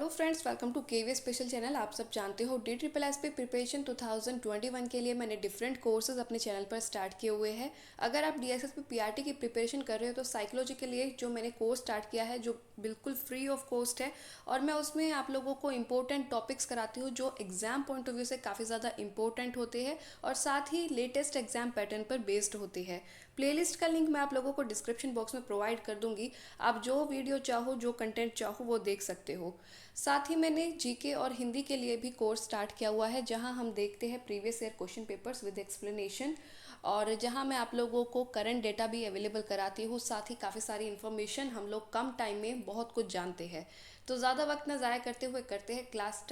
Hello friends, welcome to KV special channel. आप सब जानते हो D triple S P preparation 2021 के लिए मैंने डिफरेंट कोर्सेज अपने चैनल पर स्टार्ट किए हुए हैं। अगर आप डीएसएसपी पीआरटी की प्रिपरेशन कर रहे हो तो साइकोलॉजी के लिए जो मैंने कोर्स स्टार्ट किया है जो बिल्कुल फ्री ऑफ कॉस्ट है, और मैं उसमें आप लोगों को इंपॉर्टेंट टॉपिक्स कराती हूँ जो एग्जाम पॉइंट ऑफ व्यू से काफ़ी ज़्यादा इंपॉर्टेंट होते हैं और साथ ही लेटेस्ट एग्जाम पैटर्न पर बेस्ड होते हैं। प्लेलिस्ट का लिंक मैं आप लोगों को डिस्क्रिप्शन बॉक्स में प्रोवाइड कर दूंगी। आप जो वीडियो चाहो, जो कंटेंट चाहो वो देख सकते हो। साथ ही मैंने जीके और हिंदी के लिए भी कोर्स स्टार्ट किया हुआ है जहां हम देखते हैं previous year question papers with explanation, और जहां मैं आप लोगों को करंट डेटा भी अवेलेबल कराती हूँ। साथ ही काफ़ी सारी इन्फॉर्मेशन हम लोग कम टाइम में बहुत कुछ जानते हैं। तो ज़्यादा वक्त ना ज़ाया करते हुए करते हैं क्लास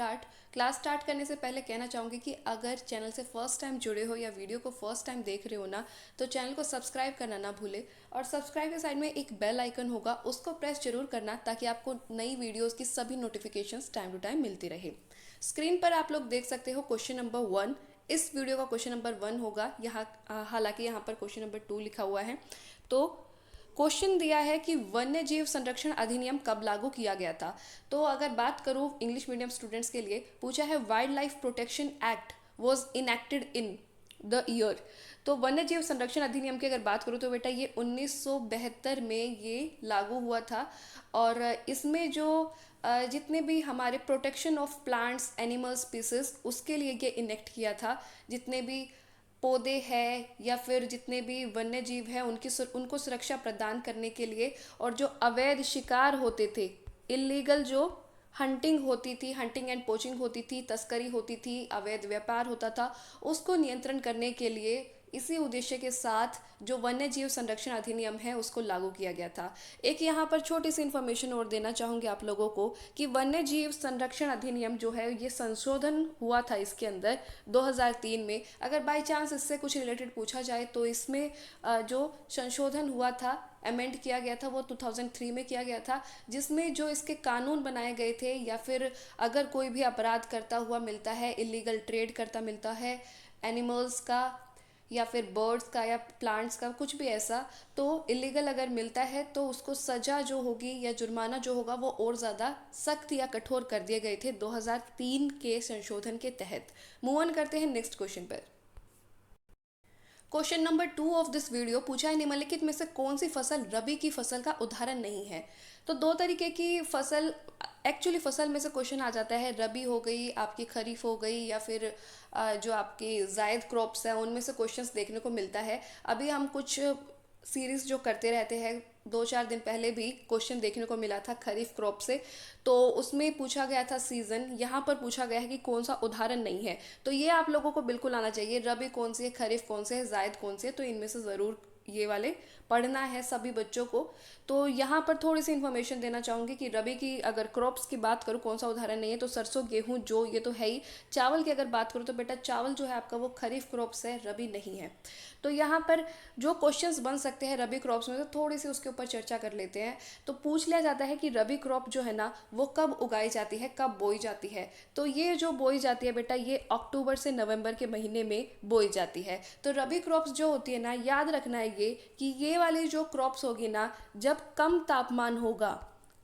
स्टार्ट करने से पहले कहना चाहूँगी कि अगर चैनल से फर्स्ट टाइम जुड़े हो या वीडियो को फर्स्ट टाइम देख रहे हो ना, तो चैनल को सब्सक्राइब करना ना भूले, और सब्सक्राइब के साइड में एक बेल आइकन होगा, उसको प्रेस जरूर करना ताकि आपको नई वीडियोस की सभी नोटिफिकेशंस टाइम टू टाइम मिलती रहे। स्क्रीन पर आप लोग देख सकते हो क्वेश्चन नंबर 1। इस वीडियो का क्वेश्चन नंबर 1 होगा। यहाँ हालांकि यहाँ पर क्वेश्चन नंबर 2 लिखा हुआ है। तो क्वेश्चन दिया है कि वन्य जीव संरक्षण अधिनियम कब लागू किया गया था। तो अगर बात करूँ इंग्लिश मीडियम स्टूडेंट्स के लिए, पूछा है wild life protection act was enacted in the year. तो वन्य जीव संरक्षण अधिनियम की अगर बात करूँ तो बेटा ये 1972 में ये लागू हुआ था, और इसमें जो जितने भी हमारे protection of plants animal species उसके लिए ये इनेक्ट किया था। जितने भी पौधे हैं या फिर जितने भी वन्य जीव हैं उनको सुरक्षा प्रदान करने के लिए, और जो अवैध शिकार होते थे, इलीगल जो हंटिंग होती थी, हंटिंग एंड पोचिंग होती थी, तस्करी होती थी, अवैध व्यापार होता था, उसको नियंत्रण करने के लिए इसी उद्देश्य के साथ जो वन्य जीव संरक्षण अधिनियम है उसको लागू किया गया था। एक यहाँ पर छोटी सी इन्फॉर्मेशन और देना चाहूँगी आप लोगों को कि वन्य जीव संरक्षण अधिनियम जो है ये संशोधन हुआ था इसके अंदर 2003 में। अगर बाई चांस इससे कुछ रिलेटेड पूछा जाए तो इसमें जो संशोधन हुआ था, अमेंड किया गया था, वो 2003 में किया गया था, जिसमें जो इसके कानून बनाए गए थे, या फिर अगर कोई भी अपराध करता हुआ मिलता है, इलीगल ट्रेड करता मिलता है एनिमल्स का या फिर बर्ड्स का या प्लांट्स का, कुछ भी ऐसा, तो इलीगल अगर मिलता है तो उसको सज़ा जो होगी या जुर्माना जो होगा वो और ज़्यादा सख्त या कठोर कर दिए गए थे 2003 के संशोधन के तहत। मूव ऑन करते हैं नेक्स्ट क्वेश्चन पर। Question number 2 of this video पूछा है निम्नलिखित में से कौन सी फसल रबी की फसल का उदाहरण नहीं है। तो दो तरीके की फसल, एक्चुअली फसल में से क्वेश्चन आ जाता है, रबी हो गई आपकी, खरीफ हो गई, या फिर जो आपकी जायद क्रॉप्स हैं उनमें से क्वेश्चंस देखने को मिलता है। अभी हम कुछ सीरीज जो करते रहते हैं, 2-4 दिन पहले भी क्वेश्चन देखने को मिला था खरीफ क्रॉप से, तो उसमें पूछा गया था सीजन। यहाँ पर पूछा गया है कि कौन सा उदाहरण नहीं है। तो ये आप लोगों को बिल्कुल आना चाहिए, रबी कौन सी है, खरीफ कौन से है, जायद कौन से है, तो इनमें से ज़रूर ये वाले पढ़ना है सभी बच्चों को। तो यहाँ पर थोड़ी सी इन्फॉर्मेशन देना चाहूँगी कि रबी की अगर क्रॉप्स की बात करूँ कौन सा उदाहरण नहीं है, तो सरसों, गेहूँ, जो ये तो है ही। चावल की अगर बात करूँ तो बेटा चावल जो है आपका वो खरीफ क्रॉप्स है, रबी नहीं है। तो यहाँ पर जो क्वेश्चंस बन सकते हैं रबी क्रॉप्स में, तो थोड़ी सी उसके ऊपर चर्चा कर लेते हैं। तो पूछ लिया जाता है कि रबी क्रॉप जो है ना वो कब उगाई जाती है, कब बोई जाती है। तो ये जो बोई जाती है बेटा ये अक्टूबर से नवंबर के महीने में बोई जाती है। तो रबी क्रॉप्स जो होती है ना, याद रखना है ये कि ये वाली जो क्रॉप्स होगी ना, जब कम तापमान होगा,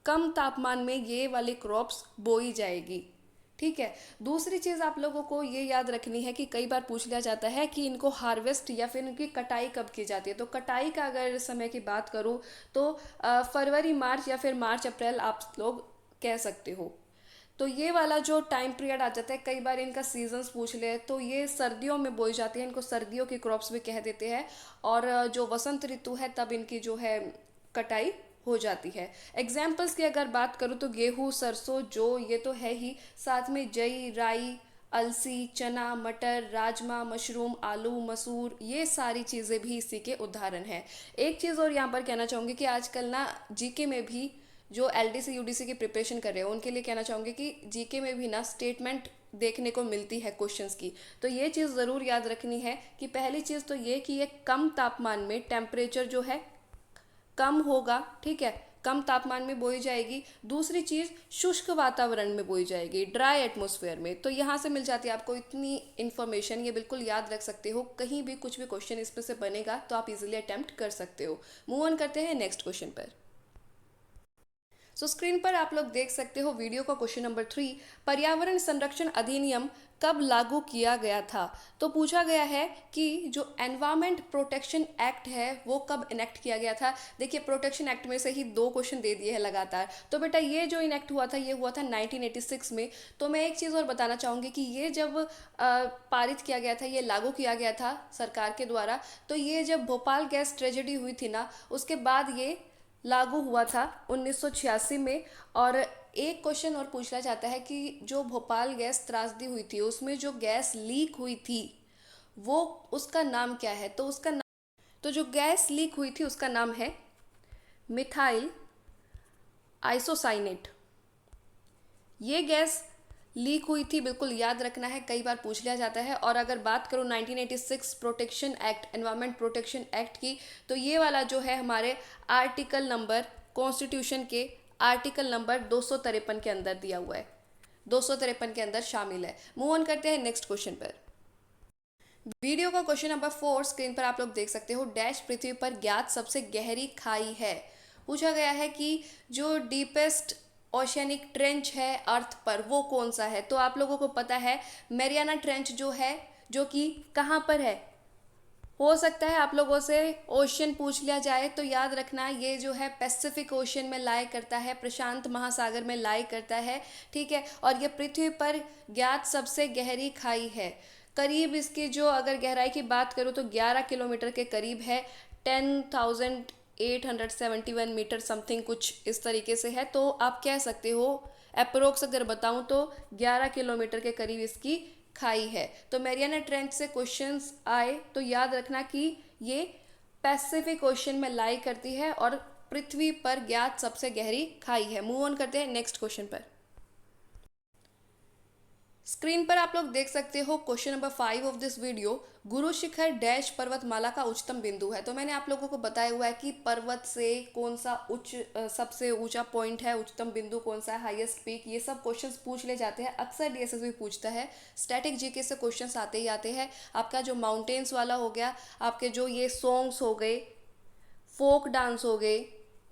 कम तापमान में ये वाली क्रॉप्स बोई जाएगी। ठीक है। दूसरी चीज़ आप लोगों को ये याद रखनी है कि कई बार पूछ लिया जाता है कि इनको हार्वेस्ट या फिर इनकी कटाई कब की जाती है। तो कटाई का अगर समय की बात करूँ तो फरवरी मार्च या फिर मार्च अप्रैल आप लोग कह सकते हो। तो ये वाला जो टाइम पीरियड आ जाता है, कई बार इनका सीजन्स पूछ ले तो ये सर्दियों में बोई जाती है, इनको सर्दियों की क्रॉप्स भी कह देते हैं। और जो वसंत ऋतु है तब इनकी जो है कटाई हो जाती है। एग्जाम्पल्स की अगर बात करूँ तो गेहूँ, सरसों, जो ये तो है ही, साथ में जई, राई, अलसी, चना, मटर, राजमा, मशरूम, आलू, मसूर, ये सारी चीज़ें भी इसी के उदाहरण हैं। एक चीज़ और यहाँ पर कहना चाहूँगी कि आजकल ना जीके में भी जो एलडीसी यूडीसी की प्रिपरेशन कर रहे हैं उनके लिए कहना चाहूँगी कि जीके में भी ना स्टेटमेंट देखने को मिलती है क्वेश्चंस की। तो ये चीज़ ज़रूर याद रखनी है कि पहली चीज़ तो ये कि ये कम तापमान में टेम्परेचर जो है कम होगा, ठीक है, कम तापमान में बोई जाएगी। दूसरी चीज़ शुष्क वातावरण में बोई जाएगी, ड्राई एटमॉस्फेयर में। तो यहाँ से मिल जाती है आपको इतनी इन्फॉर्मेशन, ये बिल्कुल याद रख सकते हो। कहीं भी कुछ भी क्वेश्चन इसमें से बनेगा तो आप इजीली अटेम्प्ट कर सकते हो। मूव ऑन करते हैं नेक्स्ट क्वेश्चन पर। सो स्क्रीन पर आप लोग देख सकते हो वीडियो का क्वेश्चन नंबर 3, पर्यावरण संरक्षण अधिनियम कब लागू किया गया था। तो पूछा गया है कि जो एनवायरमेंट प्रोटेक्शन एक्ट है वो कब इनेक्ट किया गया था। देखिए प्रोटेक्शन एक्ट में से ही 2 क्वेश्चन दे दिए हैं लगातार। तो बेटा ये जो इनेक्ट हुआ था ये हुआ था 1986 में। तो मैं एक चीज़ और बताना चाहूँगी कि ये जब पारित किया गया था, ये लागू किया गया था सरकार के द्वारा, तो ये जब भोपाल गैस ट्रेजेडी हुई थी ना, उसके बाद ये लागू हुआ था 1986 में। और एक क्वेश्चन और पूछना चाहता है कि जो भोपाल गैस त्रासदी हुई थी उसमें जो गैस लीक हुई थी वो उसका नाम क्या है। तो उसका नाम, तो जो गैस लीक हुई थी उसका नाम है मिथाइल आइसोसाइनेट। ये गैस लीक हुई थी, बिल्कुल याद रखना है, कई बार पूछ लिया जाता है। और अगर बात करूँ 1986 protection act, environment protection act की, तो ये वाला जो है हमारे आर्टिकल नंबर, कॉन्स्टिट्यूशन के आर्टिकल नंबर 253 के अंदर दिया हुआ है, 253 के अंदर शामिल है। मूव ऑन करते हैं नेक्स्ट क्वेश्चन पर। वीडियो का क्वेश्चन नंबर 4 स्क्रीन पर आप लोग देख सकते हो, डैश पृथ्वी पर ज्ञात सबसे गहरी खाई है। पूछा गया है कि जो डीपेस्ट ओशियनिक ट्रेंच है अर्थ पर वो कौन सा है। तो आप लोगों को पता है मैरियाना ट्रेंच जो है, जो कि कहाँ पर है। हो सकता है आप लोगों से ओशियन पूछ लिया जाए, तो याद रखना ये जो है पैसिफिक ओशियन में लाई करता है, प्रशांत महासागर में लाई करता है, ठीक है। और ये पृथ्वी पर ज्ञात सबसे गहरी खाई है। करीब इसकी जो अगर गहराई की बात करूँ तो 11 किलोमीटर के करीब है, 10,871 मीटर समथिंग कुछ इस तरीके से है। तो आप कह सकते हो अप्रोक्स अगर बताऊं तो 11 किलोमीटर के करीब इसकी खाई है। तो मैरियाना ट्रेंच से क्वेश्चंस आए तो याद रखना कि ये पैसिफिक ओशन में लाई करती है और पृथ्वी पर ज्ञात सबसे गहरी खाई है। मूव ऑन करते हैं नेक्स्ट क्वेश्चन पर। स्क्रीन पर आप लोग देख सकते हो question number 5 of this video, Guru Shikhar dash पर्वतमाला का उच्चतम बिंदु है। तो मैंने आप लोगों को बताया हुआ है कि पर्वत से कौन सा सबसे ऊंचा पॉइंट है, उच्चतम बिंदु कौन सा है, हाईएस्ट पीक, ये सब क्वेश्चंस पूछ ले जाते हैं। अक्सर डीएसएसबी पूछता है, स्टैटिक जीके से क्वेश्चंस आते ही आते हैं। आपका जो माउंटेन्स वाला हो गया, आपके जो ये सॉन्ग्स हो गए, फोक डांस हो गए,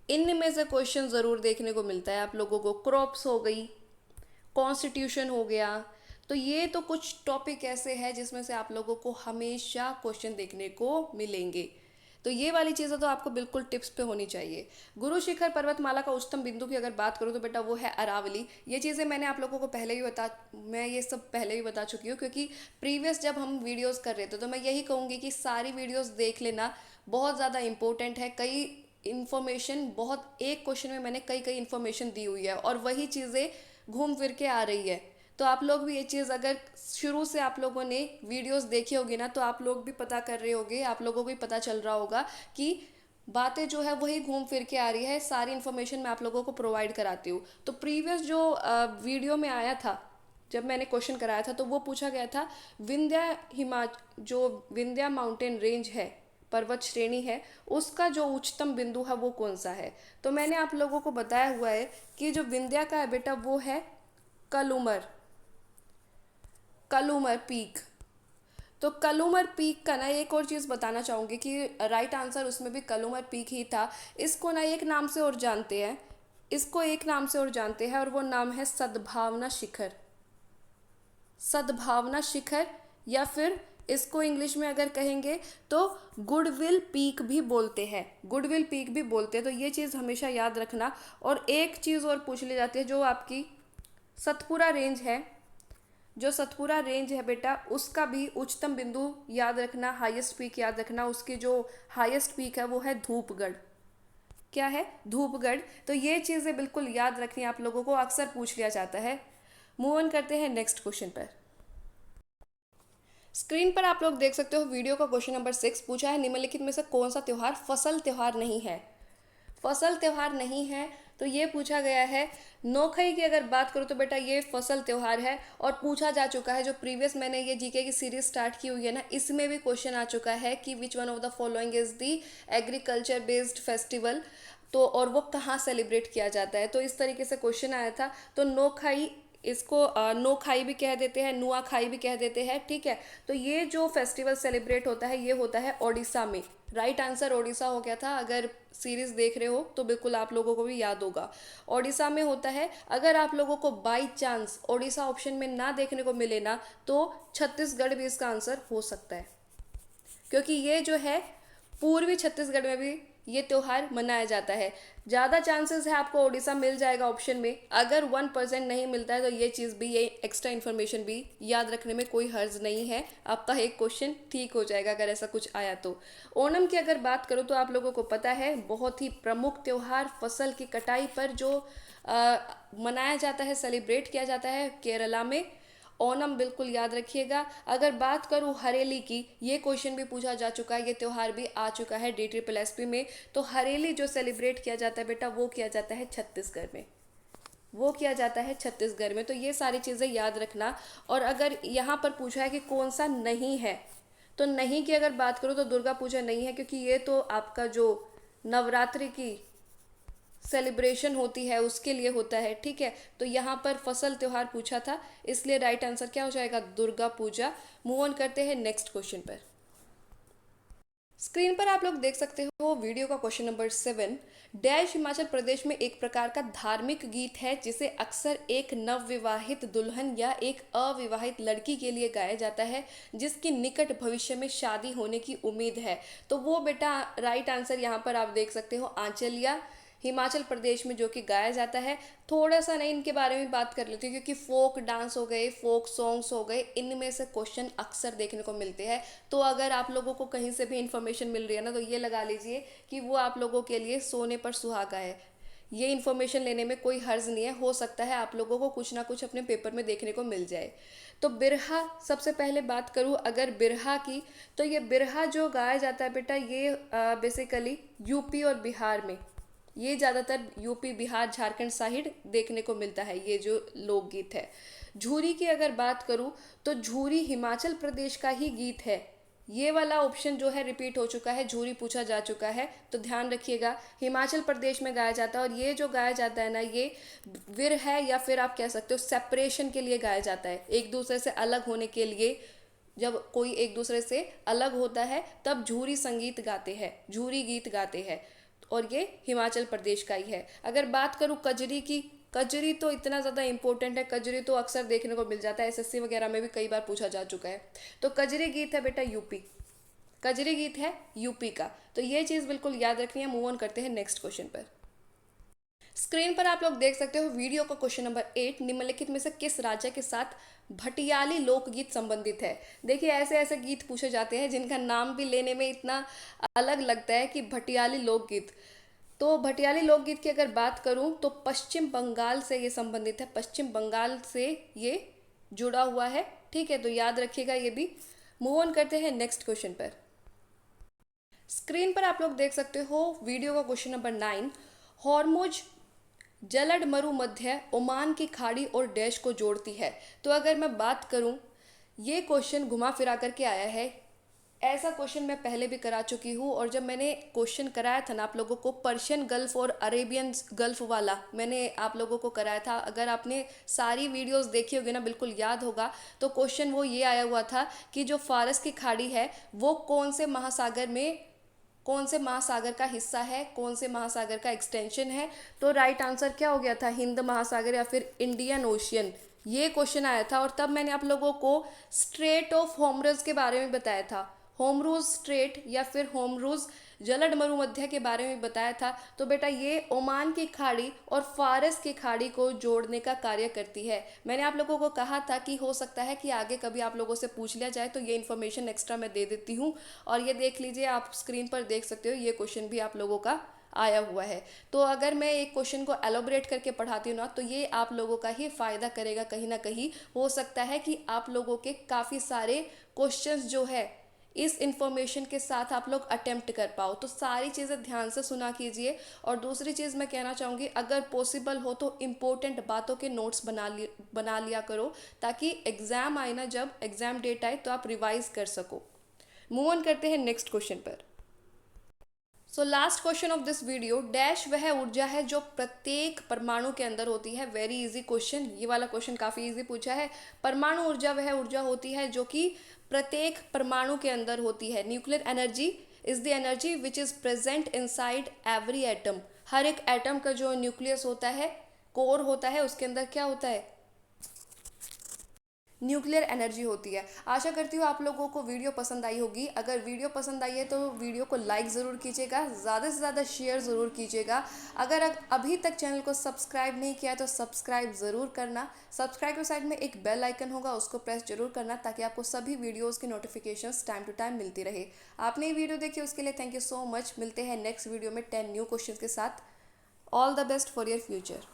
इनमें से क्वेश्चन ज़रूर देखने को मिलता है आप लोगों को। क्रॉप्स हो गई, कॉन्स्टिट्यूशन हो गया। तो ये तो कुछ टॉपिक ऐसे हैं जिसमें से आप लोगों को हमेशा क्वेश्चन देखने को मिलेंगे। तो ये वाली चीज़ें तो आपको बिल्कुल टिप्स पे होनी चाहिए। गुरु शिखर पर्वतमाला का उच्चतम बिंदु की अगर बात करूँ तो बेटा वो है अरावली। ये चीज़ें मैंने आप लोगों को मैं ये सब पहले ही बता चुकी हूँ, क्योंकि प्रीवियस जब हम वीडियोस कर रहे थे तो मैं यही कहूँगी कि सारी वीडियोस देख लेना, बहुत ज़्यादा इंपॉर्टेंट है। कई इन्फॉर्मेशन, बहुत एक क्वेश्चन में मैंने कई इन्फॉर्मेशन दी हुई है और वही चीज़ें घूम फिर के आ रही है। तो आप लोग भी ये चीज़ अगर शुरू से आप लोगों ने वीडियोस देखी होगी ना, तो आप लोग भी पता कर रहे होगे, आप लोगों को भी पता चल रहा होगा कि बातें जो है वही घूम फिर के आ रही है। सारी इन्फॉर्मेशन मैं आप लोगों को प्रोवाइड कराती हूँ। तो प्रीवियस जो वीडियो में आया था, जब मैंने क्वेश्चन कराया था, तो वो पूछा गया था जो विंध्या माउंटेन रेंज है, पर्वत श्रेणी है, उसका जो उच्चतम बिंदु है वो कौन सा है। तो मैंने आप लोगों को बताया हुआ है कि जो विंध्या का है बेटा वो है कलुमर, कलुमर पीक। तो कलुमर पीक का ना एक और चीज़ बताना चाहूँगी कि राइट आंसर उसमें भी कलुमर पीक ही था। इसको ना एक नाम से और जानते हैं, इसको एक नाम से और जानते हैं, और वो नाम है सद्भावना शिखर। सद्भावना शिखर, या फिर इसको इंग्लिश में अगर कहेंगे तो गुडविल पीक भी बोलते हैं, गुडविल पीक भी बोलते हैं। तो ये चीज़ हमेशा याद रखना। और एक चीज़ और पूछ ली जाती है, जो आपकी सतपुरा रेंज है, जो सतपुरा रेंज है बेटा उसका भी उच्चतम बिंदु याद रखना, हाईएस्ट पीक याद रखना। उसकी जो हाईएस्ट पीक है वो है धूपगढ़। क्या है? धूपगढ़। तो ये चीज़ें बिल्कुल याद रखनी आप लोगों को, अक्सर पूछ लिया जाता है। मूव ऑन करते हैं नेक्स्ट क्वेश्चन पर। स्क्रीन पर आप लोग देख सकते हो वीडियो का क्वेश्चन नंबर 6 पूछा है, निम्नलिखित में से कौन सा त्यौहार फसल त्यौहार नहीं है। फसल त्यौहार नहीं है तो ये पूछा गया है। नोखई की अगर बात करूँ तो बेटा ये फसल त्यौहार है और पूछा जा चुका है। जो प्रीवियस मैंने ये जीके की सीरीज स्टार्ट की हुई है ना, इसमें भी क्वेश्चन आ चुका है कि which one of the following is the agriculture based festival, तो और वो कहाँ सेलिब्रेट किया जाता है। तो इस तरीके से क्वेश्चन आया था। तो नोखई इसको नो खाई भी कह देते हैं, नुआ खाई भी कह देते हैं, ठीक है। तो ये जो फेस्टिवल सेलिब्रेट होता है ये होता है ओडिशा में। राइट आंसर ओडिशा हो गया था। अगर सीरीज देख रहे हो तो बिल्कुल आप लोगों को भी याद होगा, ओडिशा में होता है। अगर आप लोगों को बाई चांस ओडिशा ऑप्शन में ना देखने को मिले ना, तो छत्तीसगढ़ भी इसका आंसर हो सकता है, क्योंकि ये जो है पूर्वी छत्तीसगढ़ में भी ये त्योहार मनाया जाता है। ज़्यादा चांसेस है आपको ओडिशा मिल जाएगा ऑप्शन में। अगर 1% नहीं मिलता है तो ये चीज़ भी, ये एक्स्ट्रा इन्फॉर्मेशन भी याद रखने में कोई हर्ज नहीं है। आपका एक क्वेश्चन ठीक हो जाएगा अगर ऐसा कुछ आया तो। ओणम की अगर बात करूँ तो आप लोगों को पता है बहुत ही प्रमुख त्योहार, फसल की कटाई पर जो मनाया जाता है, सेलिब्रेट किया जाता है केरला में। ओणम बिल्कुल याद रखिएगा। अगर बात करूँ हरेली की, ये क्वेश्चन भी पूछा जा चुका है, ये त्यौहार भी आ चुका है DSSP में। तो हरेली जो सेलिब्रेट किया जाता है बेटा, वो किया जाता है छत्तीसगढ़ में, वो किया जाता है छत्तीसगढ़ में। तो ये सारी चीज़ें याद रखना। और अगर यहाँ पर पूछा है कि कौन सा नहीं है, तो नहीं की अगर बात करूँ तो दुर्गा पूजा नहीं है, क्योंकि ये तो आपका जो नवरात्रि की सेलिब्रेशन होती है उसके लिए होता है, ठीक है। तो यहाँ पर फसल त्योहार पूछा था, इसलिए राइट आंसर क्या हो जाएगा, दुर्गा पूजा। मूव ऑन करते हैं नेक्स्ट क्वेश्चन पर। स्क्रीन पर आप लोग देख सकते हो वीडियो का question number 7। Dash Himachal Pradesh में एक प्रकार का धार्मिक गीत है जिसे अक्सर एक नवविवाहित दुल्हन या एक अविवाहित लड़की के लिए गाया जाता है जिसकी निकट भविष्य में शादी होने की उम्मीद है। तो वो बेटा राइट आंसर यहाँ पर आप देख सकते हो आंचलिया, हिमाचल प्रदेश में जो कि गाया जाता है। थोड़ा सा नहीं इनके बारे में बात कर लेती हूँ, क्योंकि फोक डांस हो गए, फोक सॉन्ग्स हो गए, इनमें से क्वेश्चन अक्सर देखने को मिलते हैं। तो अगर आप लोगों को कहीं से भी इंफॉर्मेशन मिल रही है ना, तो ये लगा लीजिए कि वो आप लोगों के लिए सोने पर सुहागा है। ये इन्फॉर्मेशन लेने में कोई हर्ज नहीं है, हो सकता है आप लोगों को कुछ ना कुछ अपने पेपर में देखने को मिल जाए। तो बिरहा, सबसे पहले बात करूँ अगर बिरहा की, तो ये बिरहा जो गाया जाता है बेटा, ये बेसिकली यूपी और बिहार में, ये ज़्यादातर यूपी, बिहार, झारखंड साइड देखने को मिलता है ये जो लोकगीत है। झूरी की अगर बात करूँ तो झूरी हिमाचल प्रदेश का ही गीत है। ये वाला ऑप्शन जो है रिपीट हो चुका है, झूरी पूछा जा चुका है, तो ध्यान रखिएगा हिमाचल प्रदेश में गाया जाता है। और ये जो गाया जाता है ना, ये विर है, या फिर आप कह सकते हो सेपरेशन के लिए गाया जाता है, एक दूसरे से अलग होने के लिए। जब कोई एक दूसरे से अलग होता है तब झूरी संगीत गाते हैं, झूरी गीत गाते हैं, और ये हिमाचल प्रदेश का ही है। अगर बात करूँ कजरी की, कजरी तो इतना ज़्यादा इंपॉर्टेंट है, कजरी तो अक्सर देखने को मिल जाता है, SSC वगैरह में भी कई बार पूछा जा चुका है। तो कजरी गीत है बेटा यूपी, कजरी गीत है यूपी का। तो ये चीज़ बिल्कुल याद रखनी है। मूव ऑन करते हैं नेक्स्ट क्वेश्चन पर। स्क्रीन पर आप लोग देख सकते हो वीडियो का क्वेश्चन नंबर 8, निम्नलिखित में से किस राज्य के साथ भटियाली लोकगीत संबंधित है। देखिए ऐसे ऐसे गीत पूछे जाते हैं जिनका नाम भी लेने में इतना अलग लगता है कि भटियाली लोकगीत। तो भटियाली लोकगीत की अगर बात करूं तो पश्चिम बंगाल से ये संबंधित है, पश्चिम बंगाल से ये जुड़ा हुआ है, ठीक है। तो याद रखिएगा ये भी। मूव ऑन करते हैं नेक्स्ट क्वेश्चन पर। स्क्रीन पर आप लोग देख सकते हो वीडियो का क्वेश्चन नंबर 9। हॉर्मुज जलड मरुमध्य ओमान की खाड़ी और डैश को जोड़ती है। तो अगर मैं बात करूं, ये क्वेश्चन घुमा फिरा करके आया है। ऐसा क्वेश्चन मैं पहले भी करा चुकी हूँ, और जब मैंने क्वेश्चन कराया था ना आप लोगों को, पर्शियन गल्फ और अरेबियन गल्फ वाला मैंने आप लोगों को कराया था। अगर आपने सारी वीडियोस देखी होगी ना, बिल्कुल याद होगा। तो क्वेश्चन वो ये आया हुआ था कि जो फारस की खाड़ी है वो कौन से महासागर में, कौन से महासागर का हिस्सा है, कौन से महासागर का एक्सटेंशन है। तो राइट आंसर क्या हो गया था, हिंद महासागर या फिर इंडियन ओशियन। ये क्वेश्चन आया था, और तब मैंने आप लोगों को स्ट्रेट ऑफ होमरुज के बारे में बताया था, होमरूज स्ट्रेट या फिर होमरूज जलड मरुमध्य के बारे में बताया था। तो बेटा ये ओमान की खाड़ी और फारस की खाड़ी को जोड़ने का कार्य करती है। मैंने आप लोगों को कहा था कि हो सकता है कि आगे कभी आप लोगों से पूछ लिया जाए, तो ये इन्फॉर्मेशन एक्स्ट्रा मैं दे देती हूँ। और ये देख लीजिए, आप स्क्रीन पर देख सकते हो, ये क्वेश्चन भी आप लोगों का आया हुआ है। तो अगर मैं एक क्वेश्चन को एलोबरेट करके पढ़ाती हूँ ना, तो ये आप लोगों का ही फायदा करेगा कहीं ना कहीं। हो सकता है कि आप लोगों के काफ़ी सारे क्वेश्चंस जो है इस इंफॉर्मेशन के साथ आप लोग अटेम्प्ट कर पाओ। तो सारी चीज़ें ध्यान से सुना कीजिए। और दूसरी चीज़ मैं कहना चाहूँगी, अगर पॉसिबल हो तो इम्पोर्टेंट बातों के नोट्स बना लिया करो, ताकि एग्ज़ाम आए ना, जब एग्ज़ाम डेट आए तो आप रिवाइज कर सको। मूव ऑन करते हैं नेक्स्ट क्वेश्चन पर। So last question of this video, dash वह ऊर्जा है जो प्रत्येक परमाणु के अंदर होती है। वेरी इजी क्वेश्चन, ये वाला क्वेश्चन काफ़ी इजी पूछा है। परमाणु ऊर्जा वह ऊर्जा होती है जो कि प्रत्येक परमाणु के अंदर होती है। Nuclear energy is the energy which is present inside every atom. हर एक एटम का जो न्यूक्लियस होता है, कोर होता है, उसके अंदर क्या होता है? न्यूक्लियर एनर्जी होती है। आशा करती हूँ आप लोगों को वीडियो पसंद आई होगी। अगर वीडियो पसंद आई है तो वीडियो को लाइक ज़रूर कीजिएगा, ज़्यादा से ज़्यादा शेयर ज़रूर कीजिएगा। अगर अभी तक चैनल को सब्सक्राइब नहीं किया तो सब्सक्राइब ज़रूर करना। सब्सक्राइब के साइड में एक बेल आइकन होगा, उसको प्रेस जरूर करना ताकि आपको सभी वीडियोज़ की नोटिफिकेशंस टाइम टू टाइम मिलती रहे। आपने ये वीडियो देखी उसके लिए थैंक यू सो मच। मिलते हैं नेक्स्ट वीडियो में 10 न्यू क्वेश्चन के साथ। All the best for your future.